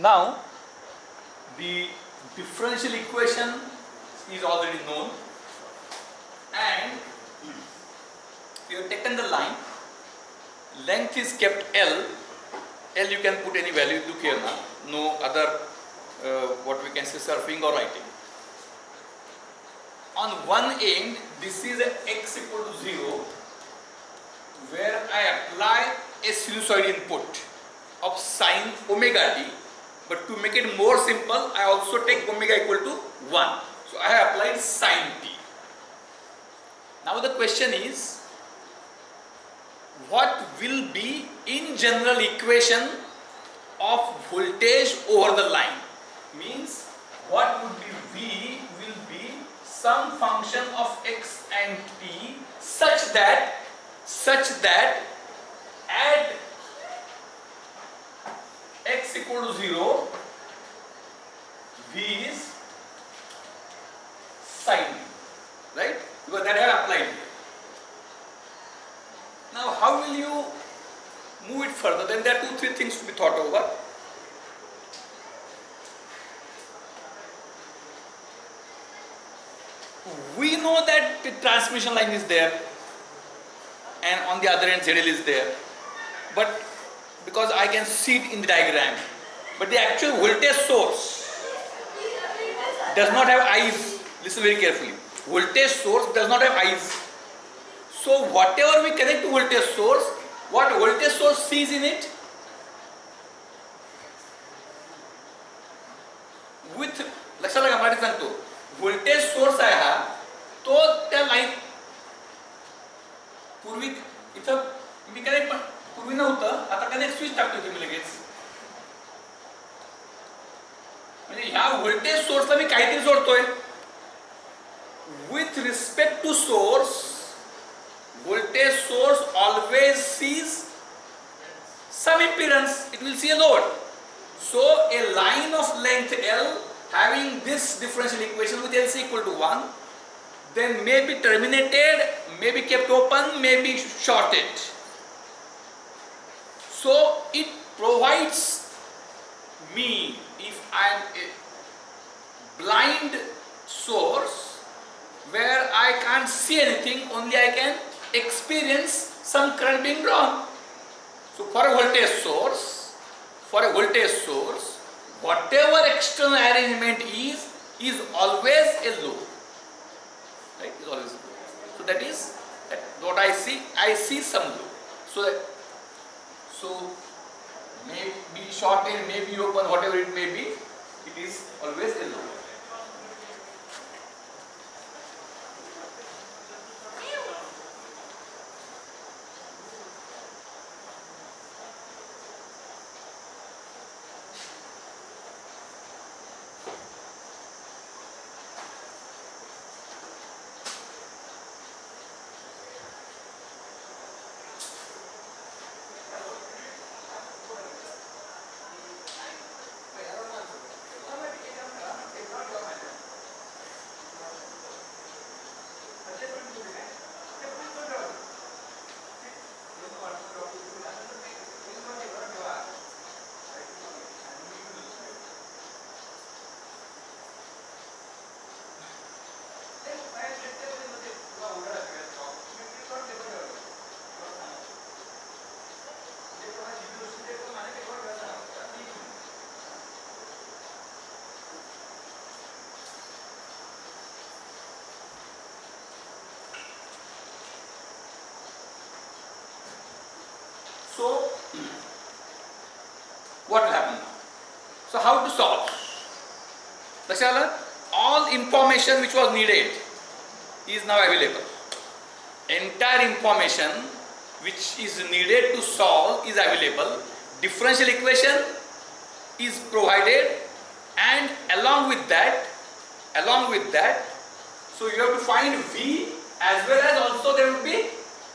Now the differential equation is already known, and we have taken the line, length is kept L. L you can put any value, look here now, no other what we can say surfing or writing. On one end this is a x equal to 0 where I apply a sinusoid input of sine omega t, but to make it more simple I also take omega equal to 1. So I have applied sine t. Now the question is, what will be in general equation of voltage over the line? Means what would be V will be some function of x and t such that at x equal to 0 V is sine, right? Because that I have applied here. Now how will you move it further? Then there are 2-3 things to be thought over. We know that the transmission line is there and on the other end ZL is there, but because I can see it in the diagram, but the actual voltage source does not have eyes. Listen very carefully. Voltage source does not have eyes. So whatever we connect to voltage source, what voltage source sees in it? With लक्षात लगा मराठी सांगतो, voltage source आहे हा, तो त्या line पूर्वी इथं मी connect पूर्वी नव्हतं, आता कनेक्ट स्विच टाकतो की मी लगेच. म्हणजे ह्या व्होल्टेज सोर्सला मी काहीतरी जोडतोय. With respect to source, voltage source always sees some impedance. It will see a load. So a line of length L having this differential equation with LC equal to 1, then may be terminated, may be kept open, may be shorted. So it provides me, if I am a blind source where I can't see anything, only I can experience some current being drawn. So for a voltage source, whatever external arrangement is always a load, right? Is always a load. So that is what I see some load. So may be shorted, may be open, whatever it may be, it is always a load. So what will happen now? So how to solve? All information which was needed is now available. Entire information which is needed to solve is available. Differential equation is provided, and along with that, so you have to find V as well as also there will be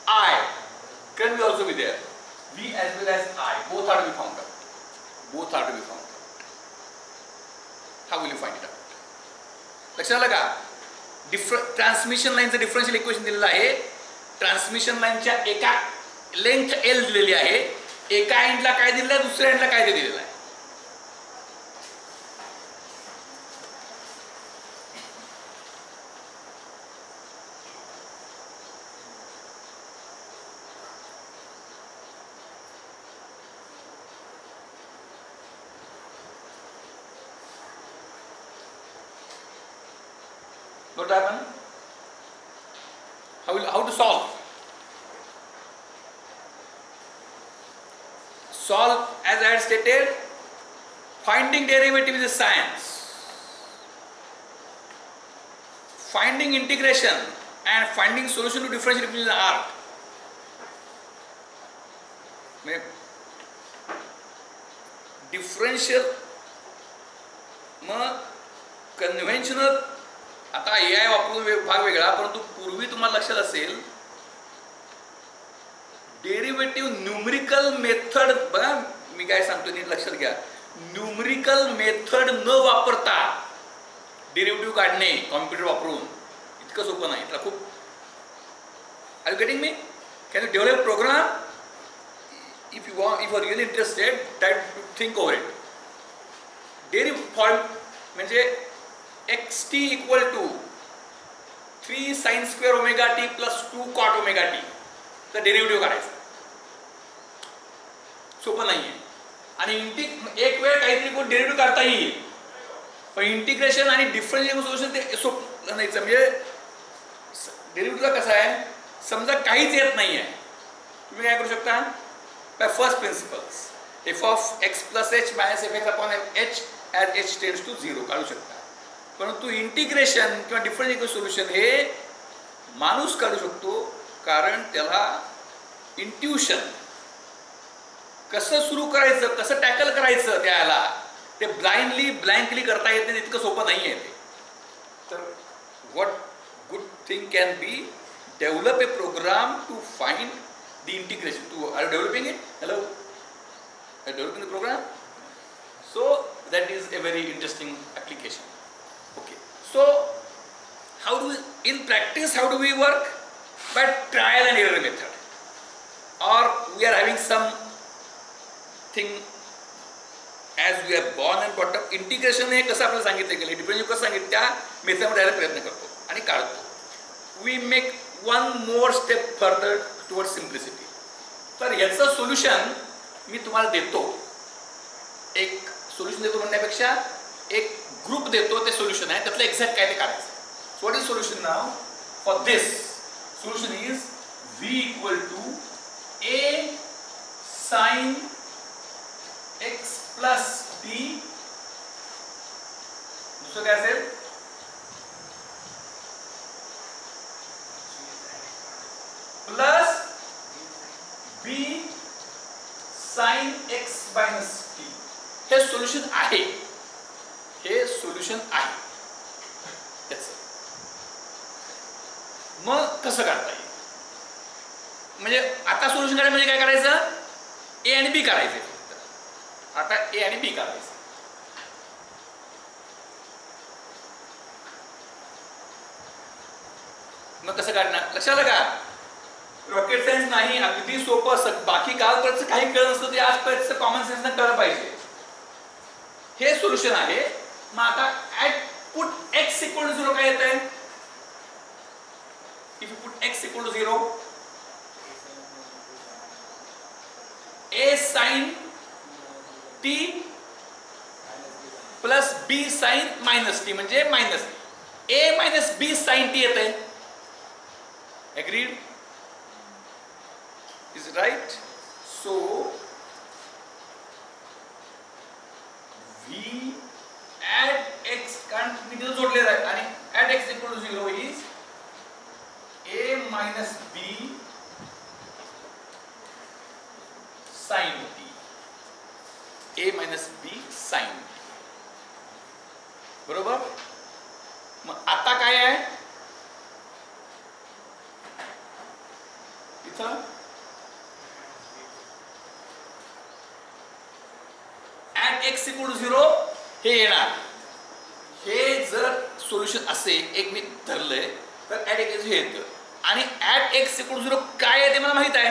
I. Can will also be there. V as well as I. Both are to be found out. How will you find it out? लक्षात लगा, transmission लाईनचं differential equation दिलेलं आहे. Transmission लाईनच्या एका length L दिलेली आहे, एका एंडला काय दिलेलं आहे, दुसऱ्या एंडला काय दिलेलं आहे. What happened? How to solve? Solve, as I had stated, finding derivative is a science. Finding integration and finding solution to differential equation is an art. Differential mug conventional, आता AI वापरून भाग वेगळा, परंतु पूर्वी तुम्हाला लक्षात असेल डेरिव्हेटिव्ह न्यूमरिकल मेथड, बघा मी काय सांगतो नीट लक्षात घ्या, न्यूमरिकल मेथड न वापरता डेरिव्हेटिव्ह काढणे कॉम्प्युटर वापरून इतकं सोपं नाही. त्याला खूप, are you getting me? Can you develop program? If you are really interested, think over it. Derivative form म्हणजे xt equal to 3 sin square omega t plus 2 cot omega t चा derivative काढायचा. सोपं नाहीये. आणि एक वेळ काहीतरी कोण डेरिव्हेटिव्ह काढता येईल, पण इंटिग्रेशन आणि डिफरन्शियल सोल्युशन ते सोपं नाही. म्हणजे डेरिव्हेटिव्हला कसं आहे, समजा काहीच येत नाहीये, तुम्ही काय करू शकता, by first principles f of x plus h minus fx upon h as h tends to 0 काढू शकता. परंतु इंटिग्रेशन किंवा डिफरन्शियल सोल्युशन हे माणूस काढू शकतो, कारण त्याला इंट्युशन कसं सुरू करायचं, कसं टॅकल करायचं त्याला ते ब्लँकली करता येत नाही, इतकं सोपं नाही आहे ते. तर what good thing can be, develop a program to find the integration. Are you developing it? Hello? Are you developing the program? So that is a very interesting application. Okay. So how do we, in practice, how do we work? By trial and error method. Or we are having something as we are born and brought up. Integration हे कसं आपल्याला सांगितलं गेलं, differential कसं सांगितलं त्या मेथडमध्ये यायला प्रयत्न करतो आणि काढतो. We make one more step further towards simplicity. तर याचं सोल्युशन मी तुम्हाला देतो, एक सोल्युशन देतो म्हणण्यापेक्षा एक ग्रुप देतो, ते सोल्युशन आहे, त्यातलं एक्झॅक्ट काय ते काढायचं. So what is solution now for this? Solution is v equal to a sin x plus b, दुसरं काय असेल, plus b sin x minus t. हे सोल्युशन आहे, हे सोल्युशन आहे त्याचं. मग कसं काढता येईल, म्हणजे आता सोल्युशन काढायचं म्हणजे काय करायचं, a आणि b काढायचे. आता a आणि b काढायचं. मग कसं काढणार, लक्षात आलं का? रॉकेट सायन्स नाही, अगदी सोपं असं. बाकी कालपर्यंत काही कळत नसतं ते आजपर्यंत कॉमन सेन्सनं कळलं पाहिजे. हे सोल्युशन आहे. मग आता at put x equal to 0 काय येत आहे? If you put x equal to 0, a sin t plus b sin minus t, म्हणजे minus a minus b sin t येत आहे. Agreed? Is it right? So v at x कारण मी तिथे जोडलेला आहे, आणि at x equal to 0 is a minus b sin t. a minus b sin t. बरोबर? मग आता काय आहे इथं, at x equal to 0 हे येणार. हे जर सोल्युशन असे एक मी धरलंय तर at x हे येतं, आणि at x equal to 0 काय आहे ते मला माहित आहे.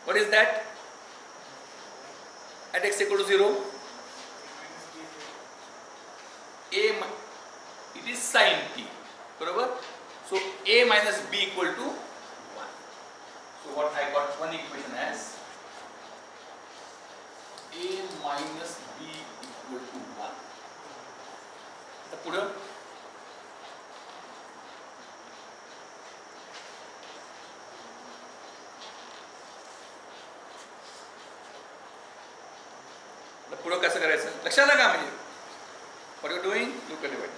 What is that? at x equal to 0 a it is sin t, बरोबर? so a minus b equal to 1. so what I got one equation as a minus b equal to 1. आता पुढं पुढं कसं करायचं लक्षात आलं का? म्हणजे what you doing you can do it.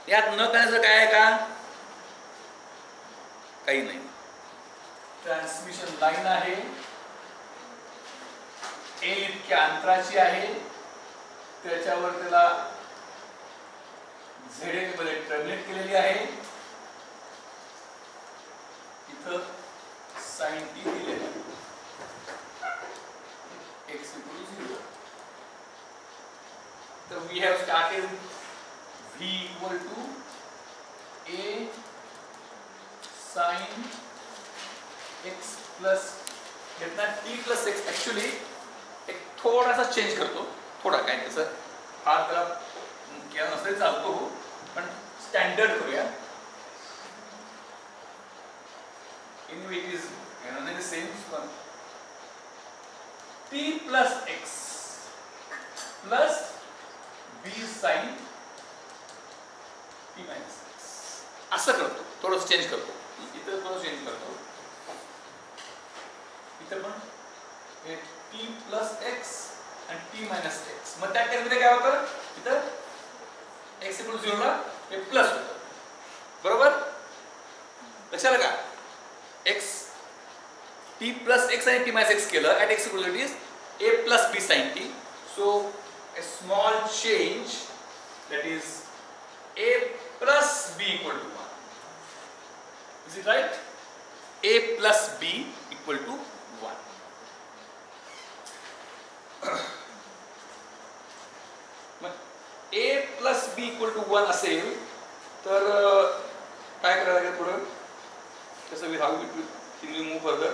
यात न करण्याचं काय आहे का? काही नाही. ट्रान्समिशन लाईन आहे, ए इतक्या अंतराची आहे, त्याच्यावर त्याला झेड मध्ये टर्मिनेट केलेली आहे. इथं साइन टी दिलेलं आहे, x equals 0. So we have started v equal to a sin x plus घेतला t plus x. ऍक्च्युली एक थोडासा चेंज करतो, थोडा काय तसं फार त्याला केला नसेल चालतो, पण स्टँडर्ड करूया. Anyway, it is the same one. T plus x plus b sin t minus x. असं करतो, थोडंसं चेंज करतो. इथं थोडं चेंज करतो. इथं पण हे t plus x आणि t minus x. मग त्या केसमध्ये काय होतं? इथं x equal 0 ला हे प्लस होतं. बरोबर? लक्षात आलं का? x t plus x आणि t minus x केलं at x equal to a plus b sin t. So a small change, that is a plus b equal to 1. Is it right? A plus b equal to 1. Mug a plus b equal to 1 असेल तर काय करायला लागेल पुढं? कसं how can we move further?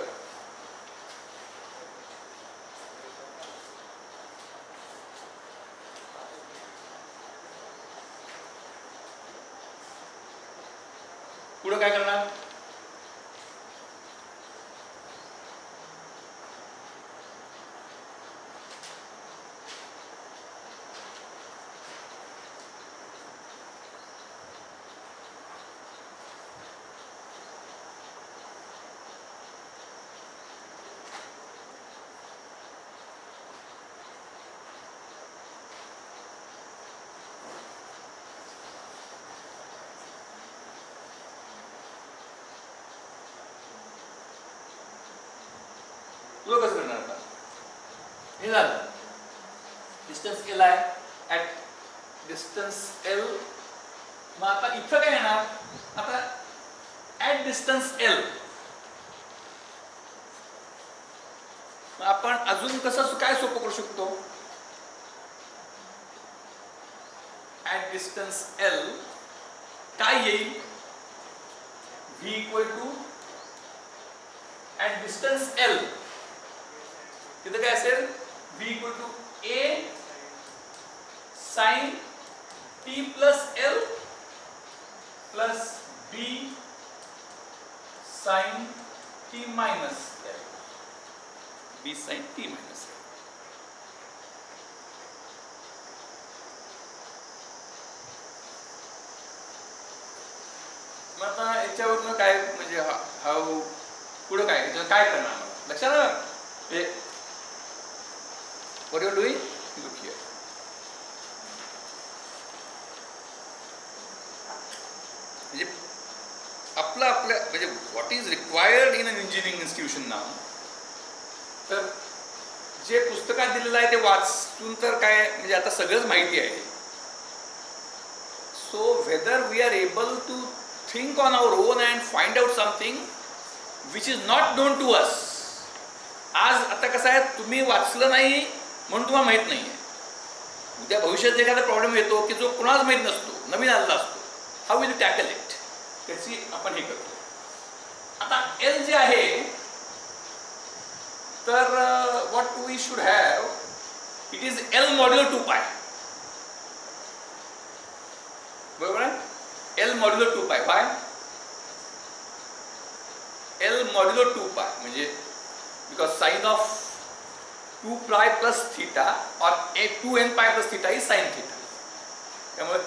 पुढं काय करणार? तुला कसं करणार आता? हे झालं डिस्टन्स L आहे, ऍट डिस्टन्स L. मग आता इथं काय येणार? आता ऍट डिस्टन्स L आपण अजून कसं काय सोपं करू शकतो? ऍट डिस्टन्स L काय येईल? v equal to at distance L तिथं काय असेल? v equal to a sin t plus L plus b sin t minus L. b sin t minus L. मग आता याच्यावरनं काय म्हणजे हा पुढं काय काय करणार लक्षात आलं? What you are doing? Look here. म्हणजे आपल्या म्हणजे what is required in an engineering institution now, तर जे पुस्तकात दिलेलं आहे ते वाचून तर काय म्हणजे आता सगळंच माहिती आहे. So whether we are able to think on our own and find out something which is not known to us. आज आता कसं आहे, तुम्ही वाचलं नाही म्हणून तुम्हाला माहित नाहीये. उद्या भविष्यात एखादा प्रॉब्लेम येतो की जो कुणालाच माहित नसतो, नवीन आलेला असतो. How will you tackle it? त्याची आपण हे करतो. आता L जे आहे तर what we should have, it is L modulo 2 pi. बरोबर आहे? L modulo 2 pi. By L modulo 2 pi म्हणजे because sine of 2 pi plus theta और 2n pi plus theta is sine theta. त्यामुळे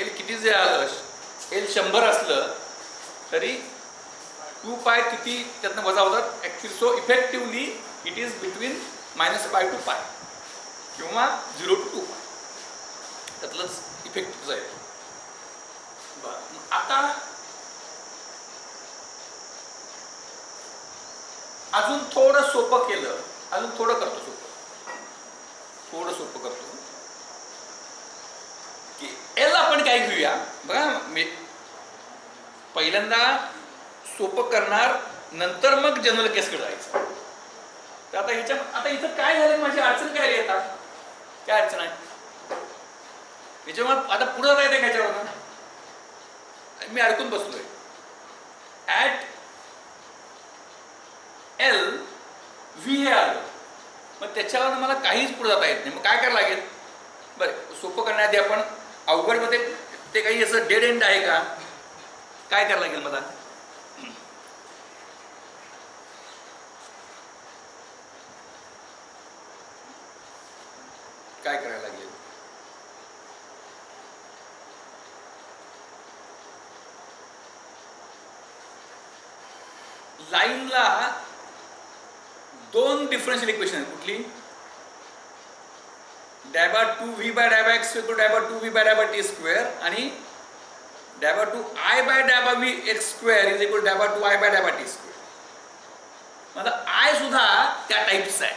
L किती जे आलं, L 100 असलं तरी 2 पाय किती त्यातनं वजा होतात actually. So effectively it is between -π to π किंवा 0 to 2π त्यातलंच इफेक्ट तुझा आहे. आता अजून थोडं सोपं केलं, अजून थोडं करतो थोडं सोपं करतो की एल आपण काय घेऊया बघा. मी पहिल्यांदा सोपं करणार, नंतर मग जनरल केसकडे जायचं. तर आता इथं काय झालं, माझी अडचण काय आली, आता काय अडचण आहे याच्यामुळे. आता पुढे जाता येते ह्याच्यावर, मी अडकून बसलोय. ऍट एल व्ही हे आलं, मग त्याच्यावर मला काहीच पुढे जाता येत नाही. मग काय करायला लागेल, बरं सोपं करण्याआधी आपण अवघडमध्ये ते काही असं डेड एंड आहे का, काय करायला लागेल मला. काय करायला लागेल, लाईनला दोन डिफरन्शियल इक्वेशन आहेत. कुठली, डॅबा 2v बाय डॅबा x इक्वल टू डॅबा 2v बाय डॅबा t स्क्वेअर आणि डॅबा 2i बाय डॅबा v x square is equal डॅबा 2i बाय डॅबा t स्क्वेअर. मला i सुद्धा त्या टाइपचा आहे.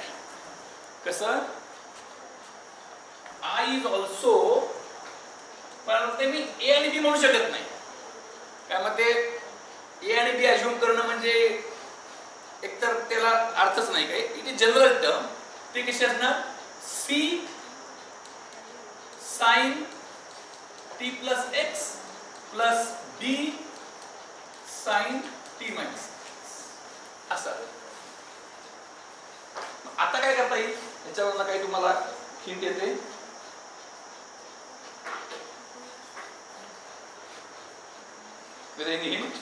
कसं, i इज ऑल्सो, पण ते मी a आणि b म्हणू शकत नाही. काय मग ते a आणि b अज्युम करणं म्हणजे एकतर त्याला अर्थच नाही काही. इथे जनरल टर्म ते कशी असणार, c sin t plus x plus b sin t minus असं. आता काय करता येईल याच्यावरनं, काही तुम्हाला हिंट येते. With any hint?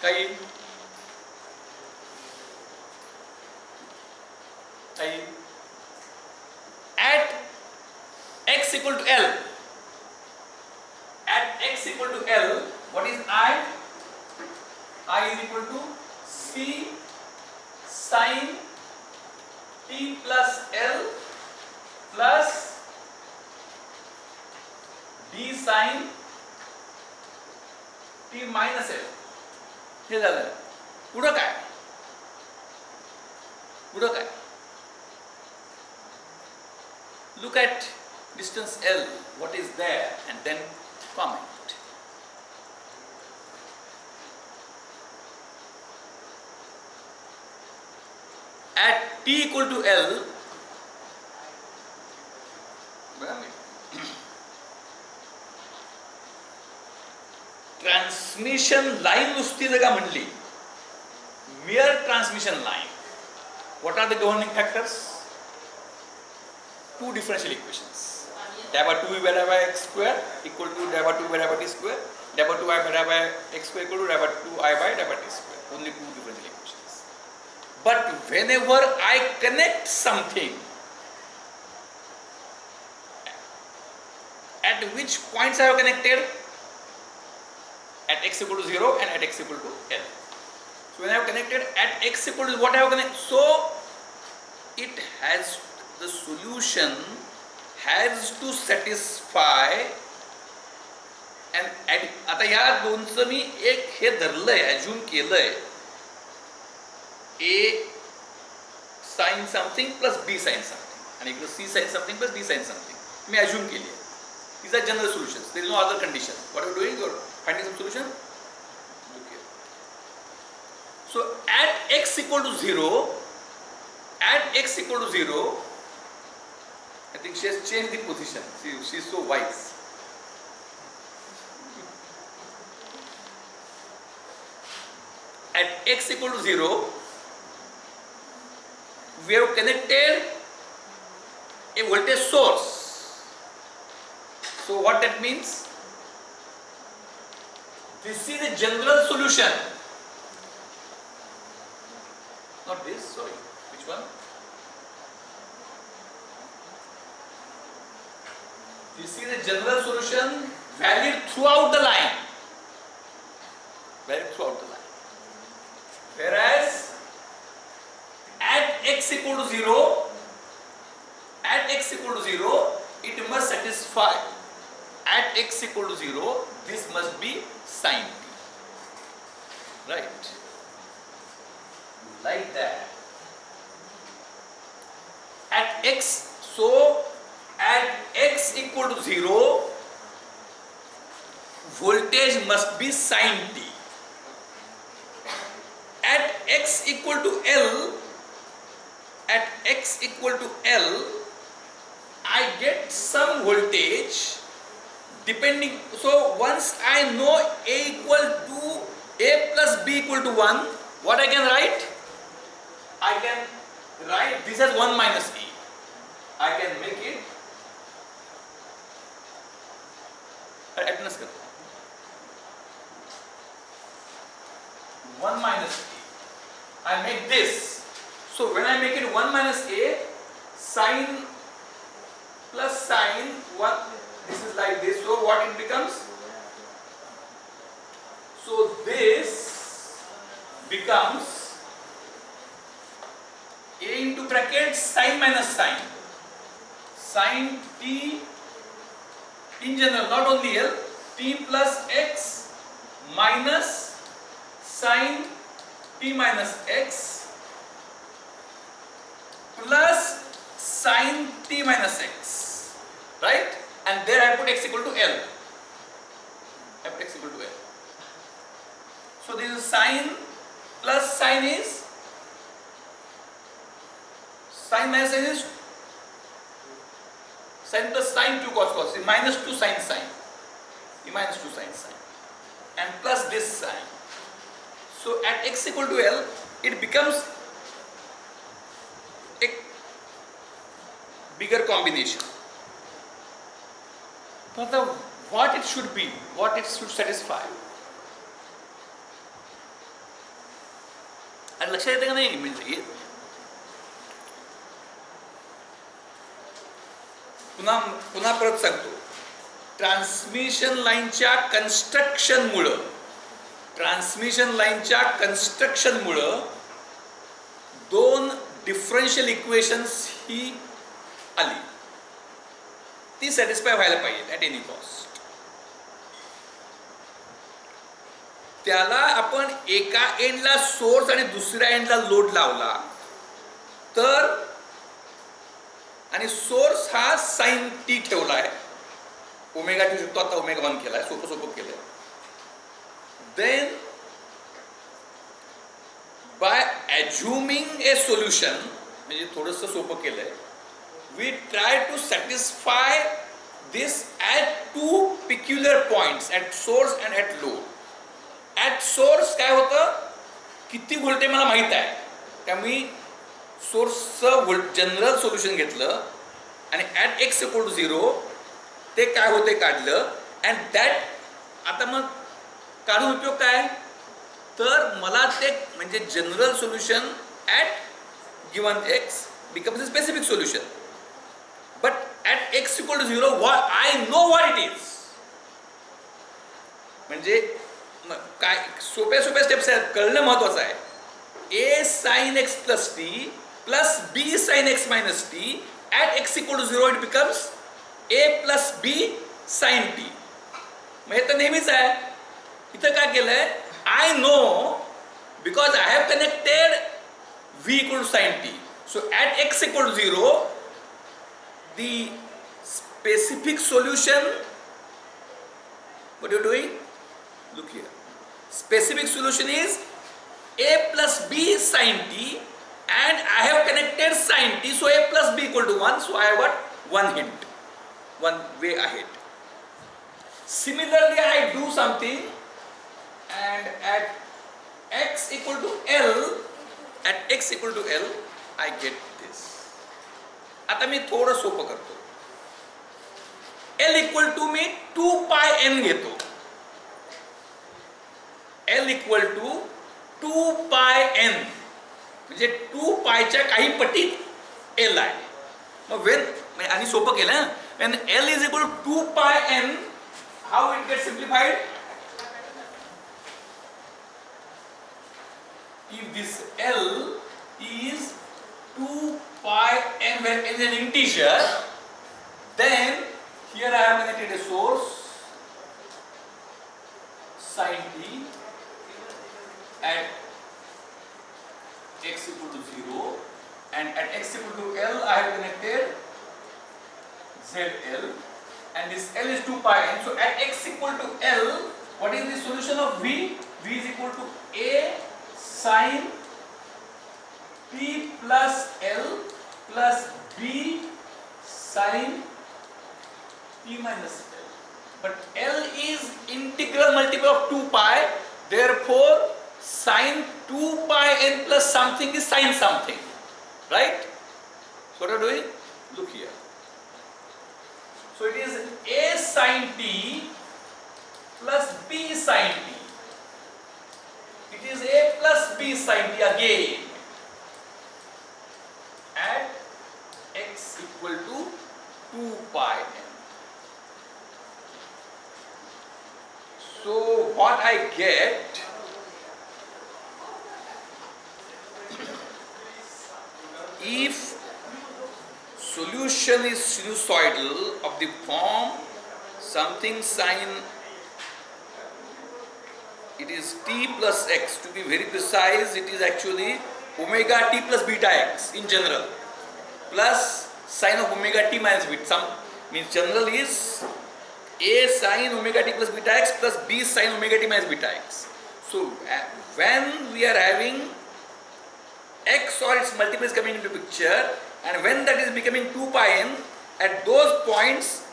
काही at x equal to L, at x equal to L, what is I? I is equal to C sin t plus L plus d sin t minus L. हे झालं. पुढं काय, पुढं काय, look at distance L, what is there, and then comment. At t equal to L, transmission line नुसती जर का म्हणली, mere transmission line, what are the governing factors, two differential equations. डॅबा 2v by डॅबा x स्क्वेअर इक्वल टू डॅबा 2 by डॅबा t square, डॅबा 2i by डॅबा x स्क्वेअर इक्वल टू डॅबा 2i by डॅबा t square. Only two differential equations. But whenever I connect something, at which points I have connected? At x equal to 0 and at x equal to L. So when I have connected at x equal to what I have connected, so it has, the solution has to satisfy, and आता या दोनचं मी एक हे धरलंय, assume केलंय, a sin something plus b sin something आणि इकडे c sin something plus d sin something मी assume केली आहे. These are general solutions. There is no other condition. What are you doing? You're finding some solution. Okay. So at x equal to 0, at x equal to 0, I think she has changed the position. She is so wise. At x equal to 0, we have connected a voltage source. So what that means? This is a general solution. sorry, which one? This is a general solution valid throughout the line. Valid throughout the line. Whereas at x equal to 0, it must satisfy. At x equal to 0, this must be sin t. Right? Like that. At x, so at x equal to 0, voltage must be sin t. At x equal to L, I get some voltage depending. So once I know A plus B equal to 1, what I can write? I can write this as 1 minus E. I can make it 1 minus E. I make this. So when I make it 1 minus A, sine plus sine 1, this is like this. So what it becomes? So this becomes A into bracket sine minus sine. Sine t in general, not only L, t plus x minus sine t minus x plus sine t minus x, right? And there I put x equal to L. So this is sine plus sine is sine minus sine is sine plus sine 2 cos minus 2 sine minus 2 sine and plus this sine. So at x equal to L, it becomes a bigger combination. But what it should be, what it should satisfy. आणि लक्षात येतं का नाही? म्हणजे पुन्हा परत सांगतो, transmission लाईनच्या कन्स्ट्रक्शनमुळं दोन डिफरन्शियल इक्वेशन्स ही आली, ती सॅटिस्फाय व्हायला पाहिजे ॲट एनी कॉस्ट. त्याला आपण एका एंडला सोर्स आणि दुसऱ्या एंडला लोड लावला तर, आणि सोर्स हा साइन टी ठेवलाय, ओमेगा ठेवू शकतो, आता ओमेगा 1 केलाय, सोपं केलंय. Then by assuming a solution, म्हणजे थोडंसं सोपं केलंय, we try to satisfy this at 2 peculiar points, at source and at load. At source काय होतं, किती व्होल्टेज मला माहित आहे, त्यामुळे सोर्सचं जनरल सोल्युशन घेतलं आणि ॲट एक्स इक्वल टू 0 ते काय होते काढलं, अँड दॅट आता मग काढून उपयोग काय, तर मला ते म्हणजे general solution at given x becomes a specific solution. But at x equal to 0 I know what it is. म्हणजे काय सोप्या स्टेप्स आहेत, कळणं महत्वाचं आहे. A sine x plus t plus b sine x minus t at x equal to 0 it becomes a plus b sine t. मग हे तर नेहमीच आहे. इथं काय केलंय, I know because I have connected V equal to sine t. So at x equal to 0 the specific solution, what you are doing? Look here. Specific solution is a plus b sin t, and I have connected sin t, so a plus b equal to 1. So I have got one hint, one way ahead. Similarly, I do something, and at x equal to L, I get this. आता मी थोडं सोपं करतो. L equal to me 2 pi n घेतो. L equal to 2 pi n. म्हणजे 2 पायच्या काही पटीत L आहे. मग when आणि सोपं केलं ना, when L is equal to 2 pi n, how it gets simplified? If this L is 2 pi n, where n is an integer, then here I have connected a source sin t at x equal to 0, and at x equal to L I have connected ZL, and this L is 2 pi n. So at x equal to L, what is the solution of V? V is equal to A sin t plus L plus B sin t minus L. But L is integral multiple of 2 pi, therefore sin 2 pi n plus something is sin something, right? So what are we doing? Look here. So it is A sin t plus B sin t. It is A plus B sin t again at x equal to 2 pi n. So what I get, if solution is sinusoidal of the form something sin, it is t plus x, to be very precise it is actually omega t plus beta x in general, plus sin of omega t minus beta, some means general is a sin omega t plus beta x plus b sin omega t minus beta x. So when we are having x or its multiple is coming into picture, and when that is becoming 2 pi n, at those points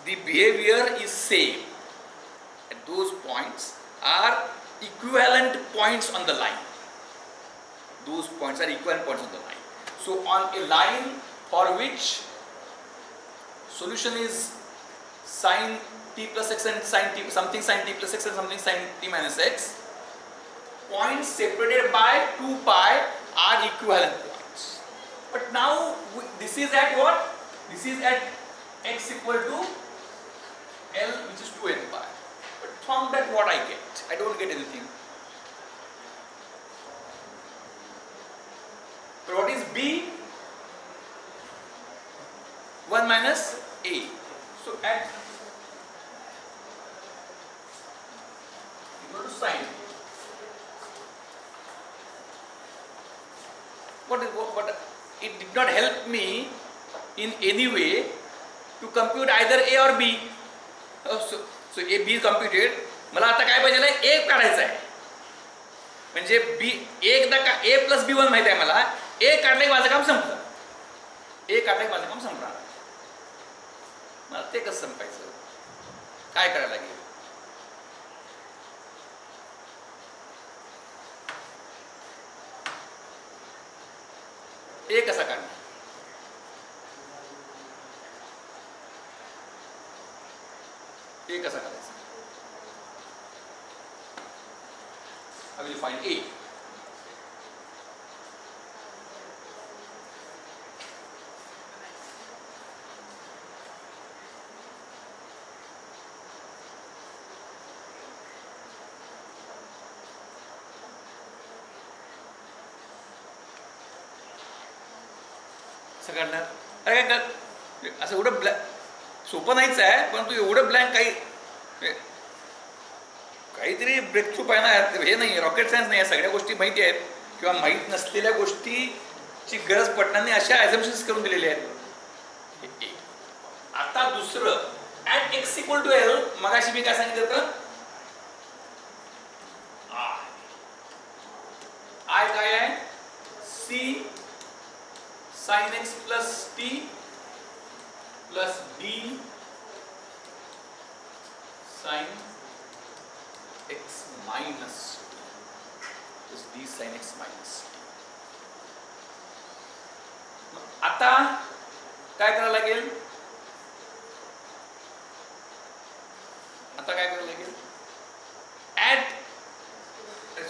the behavior is same. At those points are equivalent points on the line. Those points are equivalent points on the line. So on a line for which solution is sin t plus x and sin t, something sin t plus x and something sin t minus x, points separated by 2 pi are equivalent points. But now this is at what? This is at x equal to L, which is 2n pi. But from that what I get? I don't get anything. But what is B? 1 minus A. So at equal to sin. But it did not help me in any way to compute either A or B. So A, B is computed. मला आता काय पाहिजे आहे? A काढायचा आहे. म्हणजे B एकदा का A plus B1 माहिती आहे मला. A काढलं की माझं काम संपलं. A काढलं की माझं काम संपणार. मला ते कसं संपायचं? काय करायला लागेल? A कसा काढणार? A कसा काढायचा? I will find A. करणार अरे काय असं एवढं सोपं नाहीच आहे, परंतु एवढं ब्लँक काहीतरी ब्रेक थ्रू पाहिजे हे नाही, रॉकेट सायन्स नाही, सगळ्या गोष्टी माहिती आहेत किंवा माहीत नसलेल्या गोष्टीची गरज पडणार नाही अशा ॲझम्पशन्स करून दिलेले आहेत. आता दुसरं at x equal to L, मगाशी मी काय सांगितलं होतं, आय काय आहे सी sin x plus t plus d sin x minus t plus d sin x minus t. आता काय करायला लागेल? आता काय करायला लागेल? At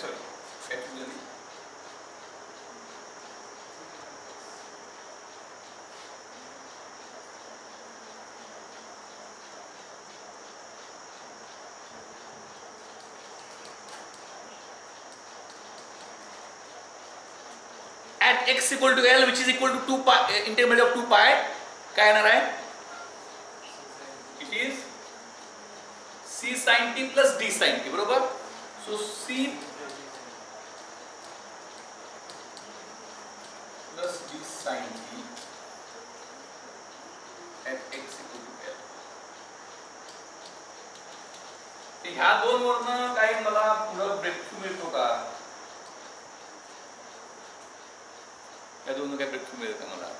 sorry at x equal to L which is equal to 2 pi intermediate of 2 pi काय येणार आहे? It is c sin t plus d sin t बरोबर. So c plus d sin t at x equal to L. ह्या दोन वरनं काही मला पुढं ब्रेकथ्रू मिळतो का? या दोन काही ब्रेकथ्रू मिळेल का मला?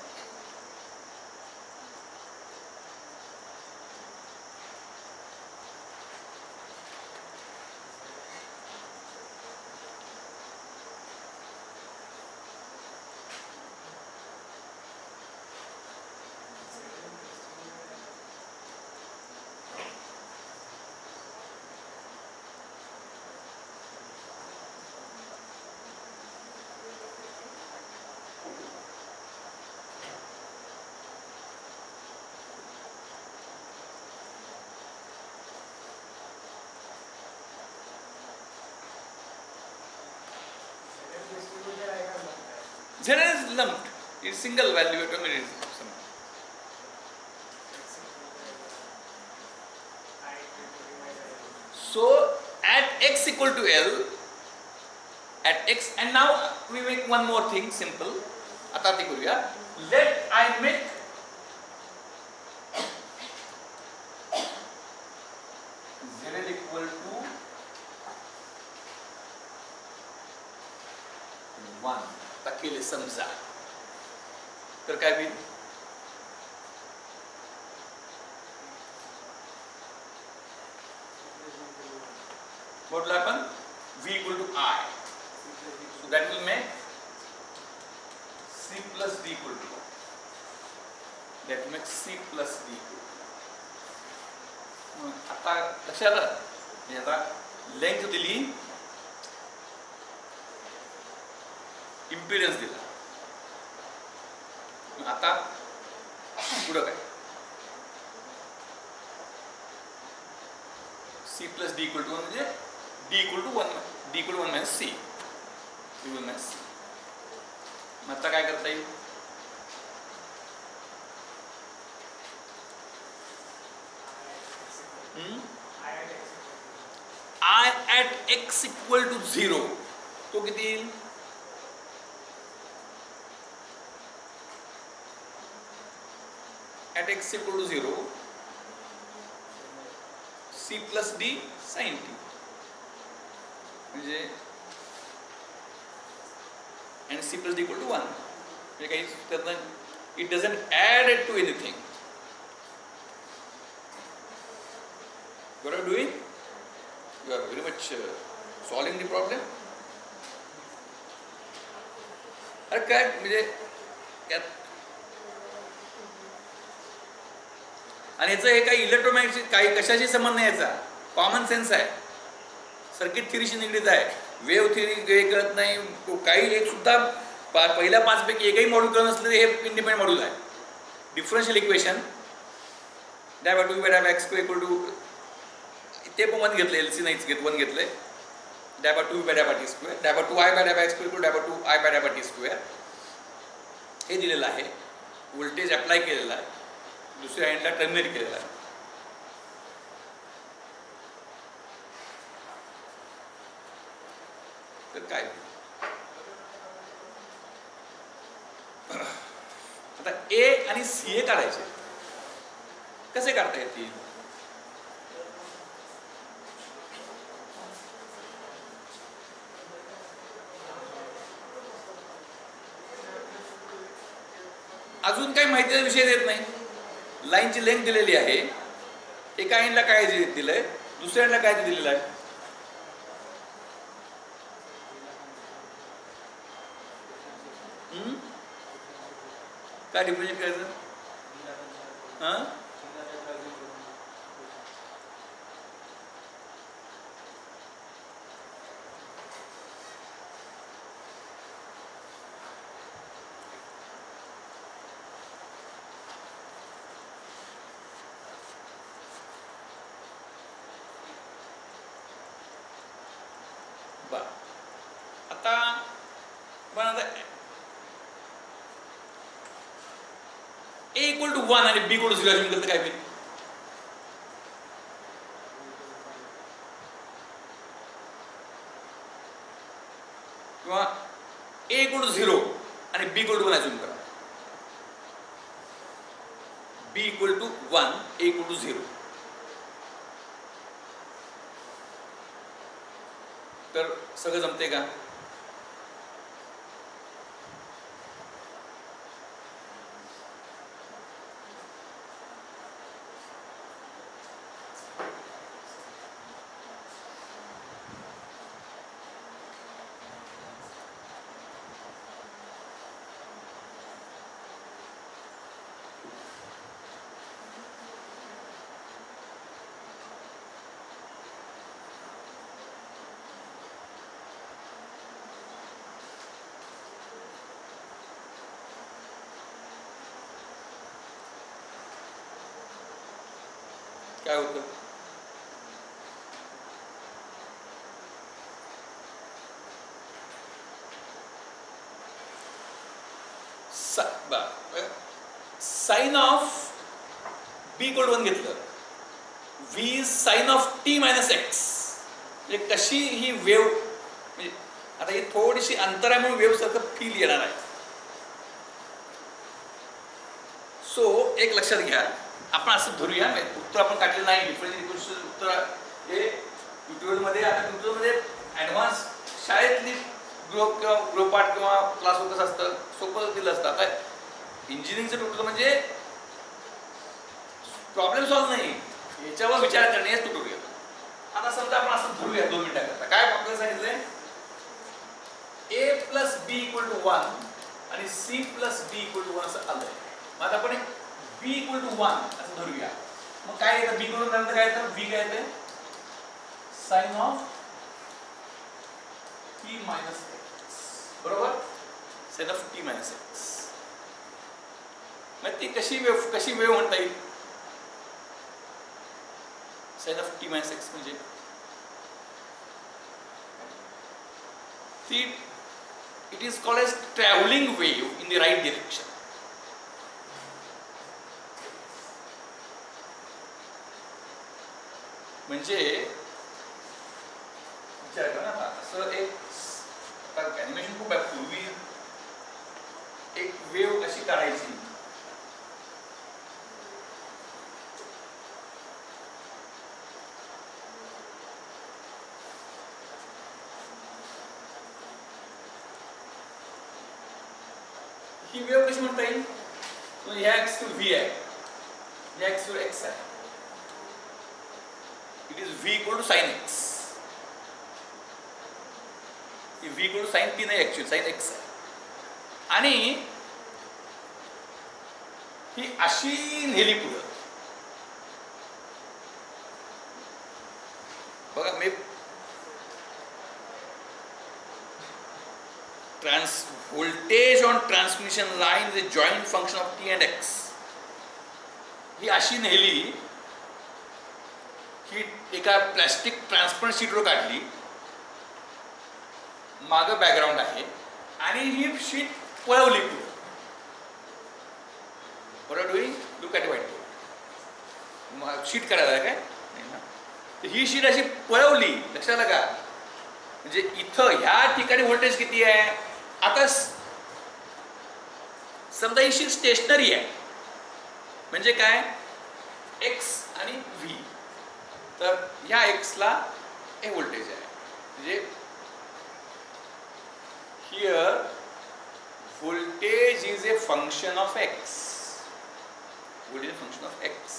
Zn is lumped. It's single value atomic. So at x equal to L, at x, and now we make one more thing simple. आता ते करूया. Let I make z equal to 1. केले समजा तर काय होईल? what will happen? V equal to I, so that will make C plus D equal to 1. That will make C plus D equal to 1. आता लक्षात आलं? मी आता लेंथ दिली, इम्पिडन्स दिला, आता पुढं काय? C plus D equal to 1 म्हणजे D equal to 1, D equal to 1 minus C, D equal minus C. मग आता काय करता येईल? I at x equal to 0 तो किती येईल? at x equal to 0 c plus d sin t म्हणजे and c plus d equal to 1 म्हणजे काही त्यातनं it doesn't add it to anything. What are you doing? You are very much solving the problem. अरे काय म्हणजे यात आणि याचं हे काही इलेक्ट्रोमॅग्नेटिक काही कशाशी संबंध नाही, याचा कॉमन सेन्स आहे, सर्किट थिअरीशी निगडीत आहे. वेव्ह थिअरी हे कळत नाही, काही एक सुद्धा पहिल्या 5 पैकी एकही मॉड्यूल कळत नसलं हे इंडिपेंडंट मॉड्यूल आहे. Differential equation d y two by x square equal to ते पण 1 घेतलं, एल सी नाहीच घेत, 1 घेतलंय. डाय टू बाय टी स्क्वेअर, डाय two i by x square equal डाय two i by t square हे दिलेलं आहे. व्होल्टेज अप्लाय केलेला आहे, दुसऱ्या एंडला टर्मिनेट केलेला आहे. तर काय आता ए आणि सी ए काढायचे, कसे काढता येतील? अजून काही माहितीचा विषय देत नाही. लाईनची लेंथ दिलेली आहे, एका एंडला काय दिलंय, दुसऱ्या एंडला काय दिलेलं आहे. काय डिफरन्शिएट करायचं? हां आता पण आता ए इक्वल टू 1 आणि बी इक्वल टू 0 असून केलं तर काय होईल? किंवा ए इक्वल टू 0 आणि बी इक्वल टू 1 असून करा. B equal to 1, a equal to 0. तर सगळं जमते का? काय होतं? साइन ऑफ बी इक्वल 1 घेतलं, v sine of t minus x. म्हणजे कशी ही वेव, म्हणजे आता ही थोडीशी अंतरामुळे वेव सारखं फील येणार आहे. सो एक लक्षात घ्या, आपण असं धरूया, उत्तर आपण काढलेलं नाही. डिफरन्शियल इक्वेशन उत्तर हे ट्युटोरियलमध्ये, आता ट्युटोरियलमध्ये ॲडव्हान्स शाळेतली गृहपाठ किंवा क्लास कसं असतं, सोपं दिलं असतं. आता इंजिनिअरिंगचं ट्युटोरियल म्हणजे प्रॉब्लेम सॉल्व्ह नाही, याच्यावर विचार करणे हे ट्युटोरियल. आता समजा आपण असं धरूया 2 मिनिटाकरता. काय आपल्याला सांगितलंय? A plus b equal to 1 आणि c plus b equal to 1 असं आलंय. मग आता आपण बी इक्वल टू 1 असं धरूया. मग काय येतं? बी इक्वल टू नंतर काय येतं? बी काय येते? Sine of t minus x. बरोबर? Sine of t minus x. मग ती कशी वेव म्हणता येईल? Sine of t minus x म्हणजे ती, it is called as travelling wave in the right direction. म्हणजे विचार करा ना, असं एक ॲनिमेशन खूप आहे. पूर्वी एक वेव कशी काढायची, ही वेव कशी म्हणता येईल? ह्या एक्स व्ही आहे, या एक्स वर एक्स आहे. It is v equal to sine x. V equal to sine t नाही, ऍक्च्युअली साइन एक्स आहे. आणि ही अशी नेली पुढं. बघा, मी voltage on transmission line is a joint function of t and x. ही अशी नेली, ही एका प्लास्टिक ट्रान्सपरंट शीटवर काढली, मागं बॅकग्राऊंड आहे आणि ही शीट पळवली पुढे. बरोबर doing? Look at white board. Sheet करायला आहे काय? नाही ना. तर ही शीट अशी पळवली, लक्षात आलं का? म्हणजे इथं ह्या ठिकाणी व्होल्टेज किती आहे? आता समजा ही शीट स्टेशनरी आहे, म्हणजे काय? एक्स आणि व्ही. तर ह्या एक्सला हे व्होल्टेज आहे. म्हणजे here voltage is a function of x. Voltage function of x.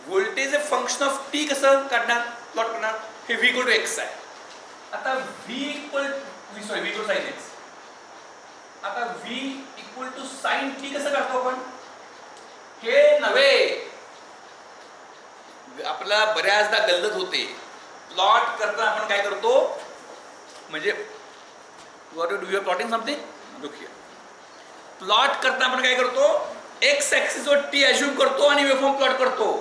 Voltage a function of t कसं काढणार, प्लॉट करणार? हे व्ही इक्वल टू एक्स आहे. आता v equal to sine x. आता v equal to sine t कसं काढतो आपण? हे नव्हे, आपला बऱ्याचदा गल्लत होते. प्लॉट करताना आपण काय करतो, म्हणजे what do you are plotting something, look here. Plot करताना आपण काय करतो, एक्स ऍक्सिस वर टी अज्युम करतो आणि वेव्हफॉर्म प्लॉट करतो.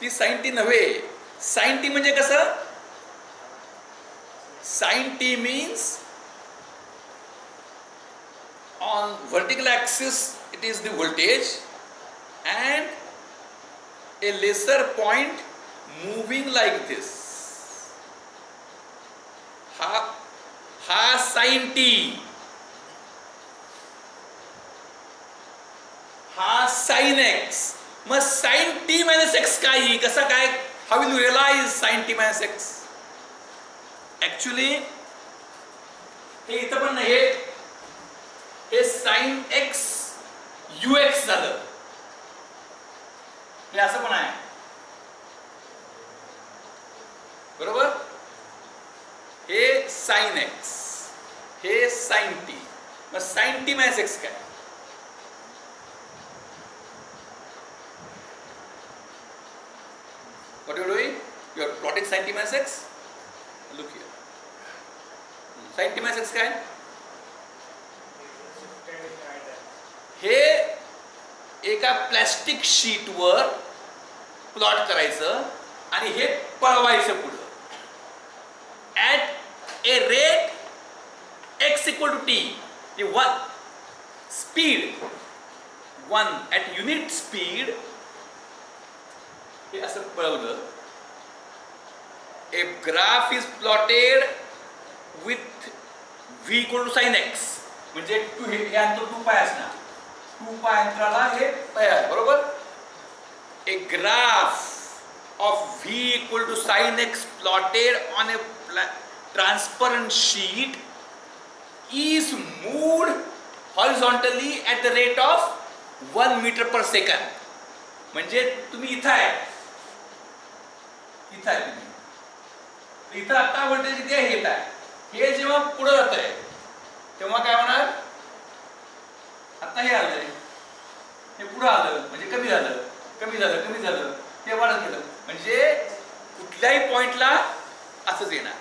ती साइन टी नव्हे. साइन टी म्हणजे कसं? Sine t means on vertical axis it is the voltage, and a lesser point moving like this, ha sin t, हा sin x. मग sin t minus x काय, कसा काय, how will you realize sin t minus x? Actually हे इथं पण नाही, हे sin x ux झालं, हे असं पण आहे बरोबर. हे sin x, हे sin t, मग sin t minus x काय. What you are doing? You are plotting sin t minus x. Look here. Sin t minus x काय, हे एका प्लास्टिक शीट वर प्लॉट करायचं आणि हे पळवायचं पुढं at a rate x equal to t, the one speed, one at unit speed, हे असं पळवलं. A graph is plotted with v equal to sin x, म्हणजे हे अंतर 2 पाय असणार, 2 पाय अंतराला हे पाय आहे बरोबर. A graph of v equal to sin x plotted on a transparent sheet is moved horizontally at the rate of 1 meter per second. म्हणजे तुम्ही इथं आहे, इथं आहे तुम्ही, इथं आता व्होल्टेज किती आहे, येत आहे. हे जेव्हा पुढे जात आहे तेव्हा काय होणार, आता हे आलंय, हे पुढे आलं म्हणजे कमी झालं, कमी झालं, कमी झालं, हे वाढत गेलं. म्हणजे कुठल्याही पॉइंटला असंच येणार,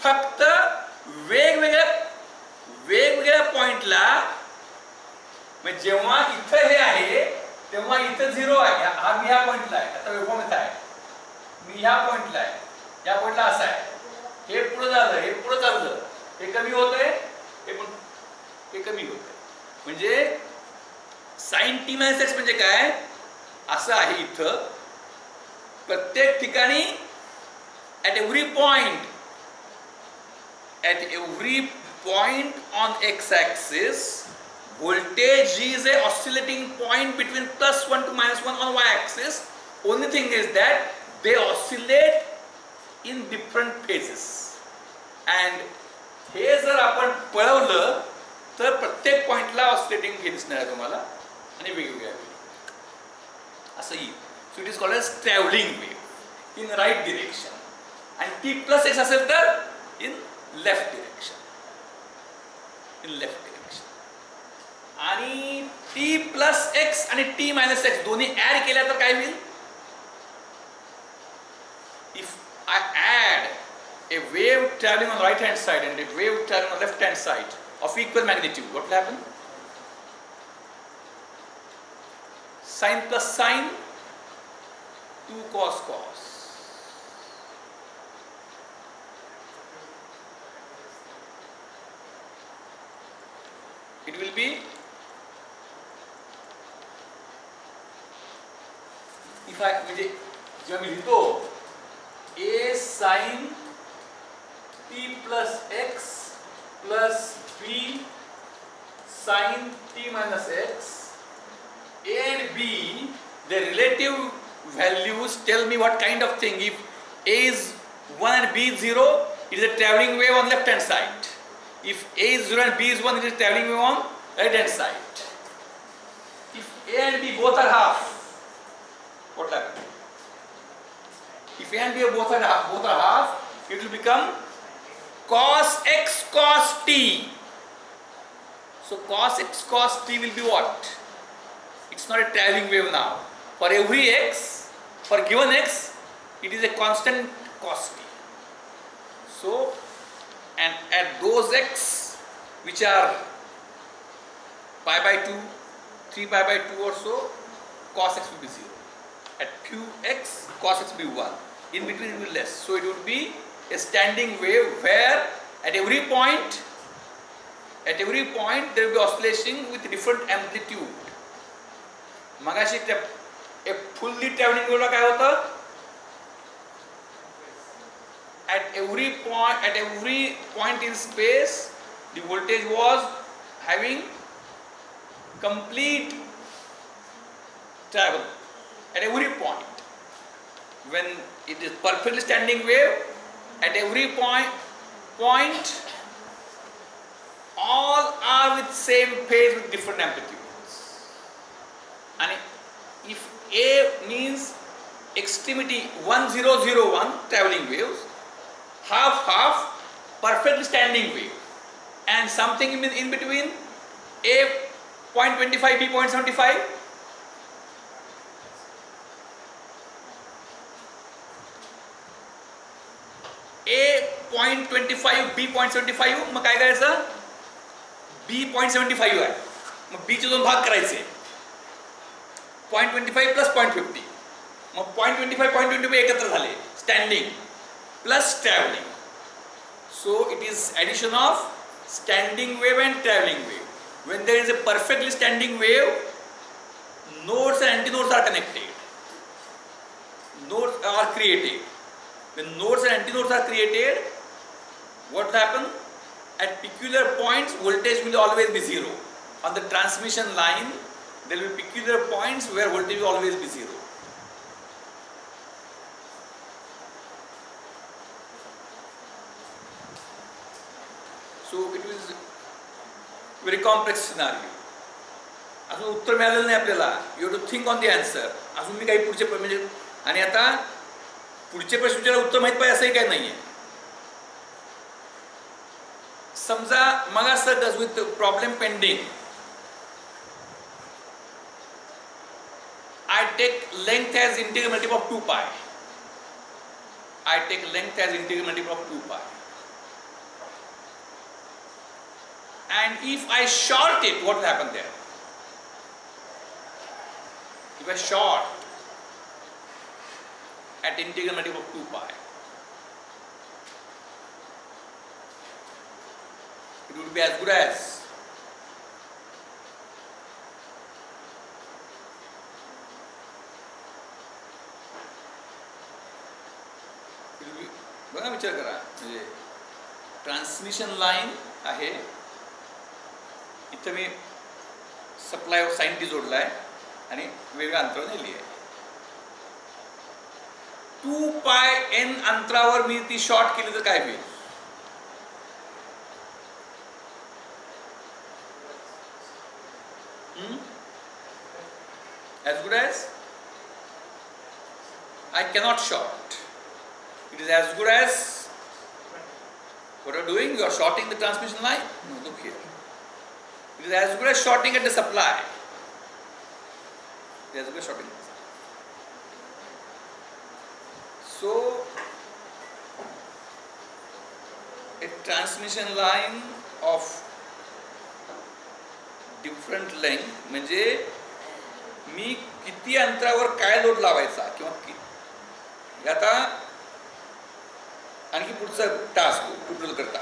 फक्त वेगवेगळ्या पॉइंटला. म्हणजे जेव्हा इथं हे आहे तेव्हा इथं 0 आहे, हा मी ह्या पॉइंटला आहे, आता वेव्हफॉर्म इथं आहे, मी ह्या पॉइंटला आहे, या पॉइंटला असं आहे, हे पुढे झालं, हे पुढे चाललं, हे कमी होतंय, हे पण हे कमी होतंय. म्हणजे sin t minus x म्हणजे काय, असं आहे इथं प्रत्येक ठिकाणी at every point on x axis voltage is a oscillating point between +1 to -1 on y axis. Only thing is that they oscillate in different phases, and हे जर आपण पळवलं तर प्रत्येक पॉइंटला ऑसिलेटिंग हे दिसणार आहे तुम्हाला आणि वेगवेगळ्या असं येईल. So it is called as travelling wave in right direction, आणि t प्लस x असेल तर in left direction, in left direction. आणि t प्लस x आणि t मायनस x दोन्ही ऍड केल्या तर काय होईल, if I add a wave traveling on the right hand side and a wave traveling on the left hand side of equal magnitude, what will happen? Sin plus sin, 2 cos cos. It will be, if I म्हणजे जेव्हा मी लिहितो a sin t plus x plus b sin t minus x, a and b, the relative values tell me what kind of thing. If a is 1 and b is 0, it is a traveling wave on left hand side. If a is 0 and b is 1, it is a traveling wave on right hand side. If a and b both are half, what happens? If a and b both are half, it will become cos x cos t. So cos x cos t will be what? It's not a traveling wave now. For every x, for given x, it is a constant cos t. So, and at those x which are pi by 2, 3 pi by 2 or so, cos x will be 0. At few x, cos x will be 1. In between it will be less. So it would be a standing wave where at every point At every point there will be oscillation with different amplitude. मगाशी a fully traveling wave काय होतं? At every point in space, the voltage was having complete travel at every point. When it is perfectly standing wave, at every point all are with same phase with different amplitudes. And if A means extremity 1001 traveling waves, half perfectly standing wave, and something in between A 0.25 B 0.75, A 0.25 B 0.75, मग काय करायचं? B 0.75 आहे, मग B चे दोन भाग करायचे, 0.25 plus 0.50, मग 0.25 0.25 एकत्र झाले, standing plus travelling. So it is addition of standing wave and traveling wave. When there is a perfectly standing wave, nodes and antinodes are connected. Nodes are created. When nodes and antinodes are created, what will happen? At peculiar points, voltage will always be zero. On the transmission line, there will be peculiar points where voltage will always be zero. So it is very complex scenario. अजून उत्तर मिळालेलं नाही आपल्याला. You have to think on the answer. अजून मी काही पुढचे म्हणजे आणि आता पुढचे प्रश्न विचारायला उत्तर माहित पाहिजे असंही काही नाहीये. समजा मग असं with problem pending, I take length as integral multiple of 2 pi. I take length as integral multiple of 2 pi. And if I short it, what will happen there? If I short at integral multiple of 2 pi, it would be as good as बघा विचार करा, म्हणजे transmission line आहे, इथं मी supply of sine T जोडला आहे आणि वेगळ्या अंतरावर नेली आहे. 2 पाय n अंतरावर मी ती शॉर्ट केली तर काय होईल? As good as I cannot short. It is as good as what you are doing. You are shorting the transmission line. No, look here. It is as good as shorting at the supply. It is as good as shorting. So, a transmission line of different length म्हणजे मी किती अंतरावर काय load लावायचा किंवा आता आणखी पुढचा task total करता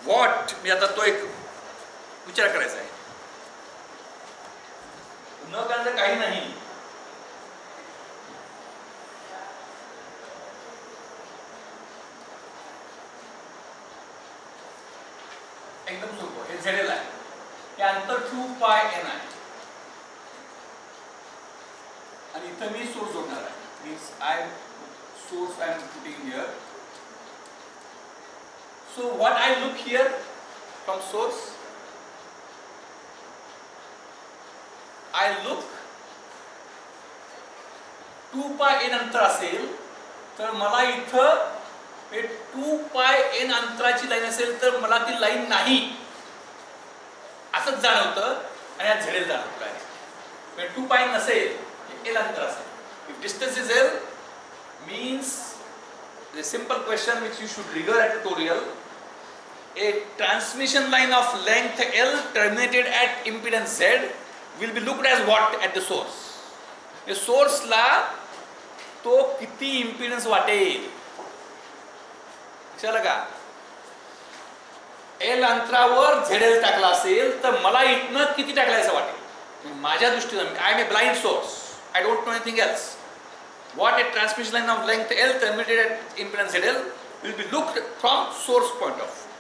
व्हॉट मी आता तो एक विचार करायचा आहे. न करता काही नाही. एकदम सोपं. हे झेडेल आहे, हे अंतर 2 पाय n आहे आणि इथं मी सोर्स जोडणार आहे. Means source I am putting here. So what I look here from source, I look 2 pi n अंतर असेल तर मला इथं हे 2 पाय n अंतराची लाईन असेल तर मला ती लाईन नाही असंच जाणवतं आणि या झेडेल जाणवतं आहे. म्हणजे 2 पाय नसेल, l अंतर असेल. If distance is l, means the simple question which you should rigor at tutorial, a transmission line of length L terminated at impedance Z will be looked as what at the source. The source ला तो किती impedance वाटेल, लक्षात आलं का? L अंतरावर ZL टाकला असेल तर मला इथनं किती टाकलायचं वाटेल. माझ्या दृष्टीनं I am a blind source, I don't know anything else. What a transmission line of length L terminated at impedance ZL will be looked from source point of view.